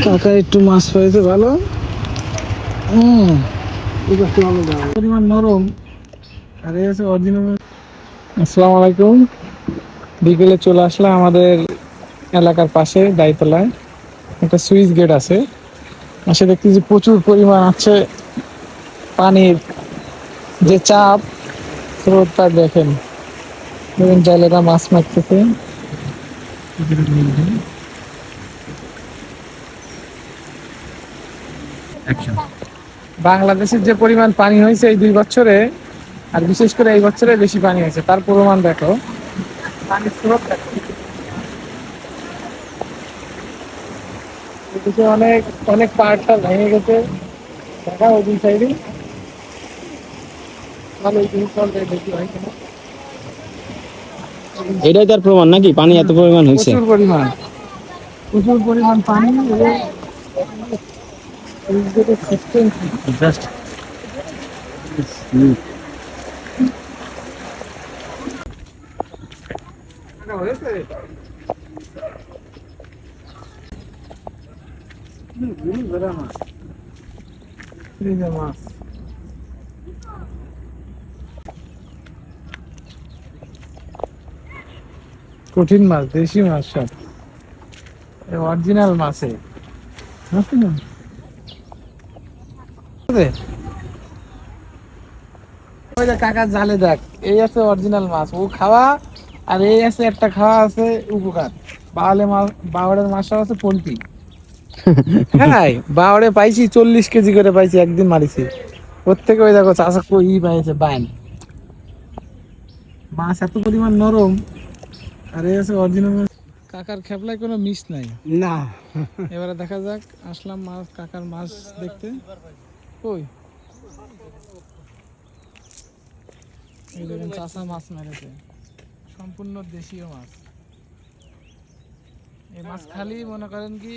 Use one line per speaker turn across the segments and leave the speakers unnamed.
কাকা একটু মাছ পাইছে ভালো। পরিমাণ নরম আর এই আছে অরিজিনাল। আসসালামু আলাইকুম। বিকেলে চলে আসলাম আমাদের এলাকার পাশে দাইতলায় একটা সুইচ গেট আছে। আসে দেখতেছি প্রচুর পরিমাণ আছে পানির যে চাপ স্রোতটা দেখেন। জেলেরা মাছ মারতেছে। বাংলাদেশের যে পরিমাণ পানি হয়েছে এই 2 বছরে, আর বিশেষ করে এই বছরে বেশি পানি হয়েছে, তার প্রমাণ দেখো। পানির স্রোত দেখো। এদিকে অনেক অনেক পাহাড়টা ভেঙে গেছে, দেখা ওই দুই সাইডে। তাহলে এই জিনিসটা দেখি হয় কিনা।
এটাই তার প্রমাণ নাকি পানি এত পরিমাণ হয়েছে?
প্রচুর পরিমাণ, প্রচুর পরিমাণ পানি। সিস্টেম
জাস্ট
হয়েছে। মাছ কঠিন মাছ, দেশি মাছ, সব অরিজিনাল মাছে। ওই যে কাকার জালে দেখ, এই আছে অরিজিনাল মাছ, ও খাওয়া। আর এই আছে একটা খাওয়া আছে উপকার। বাওয়ালে মাছ, বাওয়াড়ের মাছটা আছে পোলট্রি। হ্যাঁ, বাওয়াড়ে পাইছি 40 কেজি করে পাইছি, একদিন মারিছি। ওর থেকে ওই দেখো চাষা কই পাইছে বাইন। মাছ এত পরিমাণ নরম আর এই আছে অরিজিনাল মাছ। কাকার খেপলায় কোনো মিস নাই
না।
এবারে দেখা যাক। আসলাম মাছ, কাকার মাছ দেখতে। কই এই দেখেন চাষা মাছ মেরেছে, সম্পূর্ণ দেশীয় মাছ। এই মাছ খালি মনে করেন কি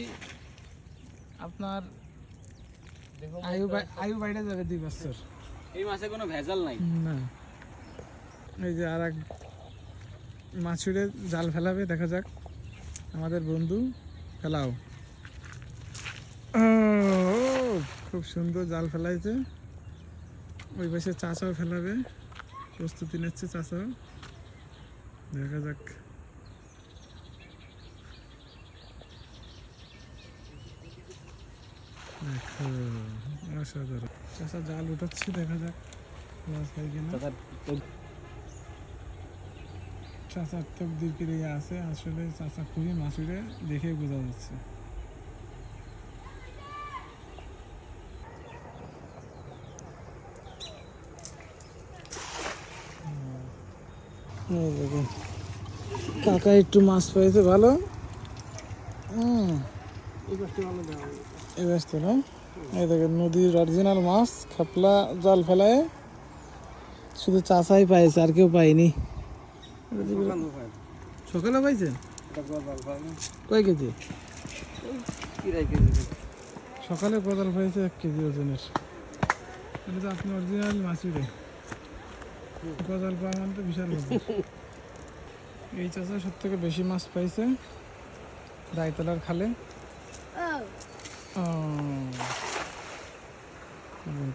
আপনার আয়ু বাইরে যাবে 2 বছর।
এই মাছে কোনো ভেজাল নাই।
না, এই যে আর এক মাছুরে জাল ফেলাবে, দেখা যাক। আমাদের বন্ধু ফেলাও। খুব সুন্দর জাল ফেলাইছে। ওই পাশে চাচাও ফেলাবে, প্রস্তুতি নিচ্ছে চাচাও। দেখা যাক। দেখো অসাধারণ। চাচা জাল উঠাচ্ছে, দেখা যাক মাছ হয় কিনা। চাচার তো দিকে আছে, আসলে চাচা খুবই মাছুরে, দেখে বোঝা যাচ্ছে। কাকা একটু মাছ পেয়েছে ভালো। এই ব্যস্ত না, এই দেখেন নদীর অরিজিনাল মাছ, খাপলা জাল ফেলায় শুধু চাচাই পাইছে, আর কেউ পায়নি। সকালে পাইছে কয় কেজি? সকালে কোদাল পাইছে 1 কেজি ওজনের। এটা তো আপনি অরিজিনাল মাছই রে, কোদাল পাওয়া মানে তো বিশাল ব্যাপার। এই চাচা সব থেকে বেশি মাছ পাইছে দাইতলার খালে।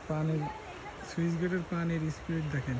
পানির সুইচ গেটের পানির স্পিড দেখেন।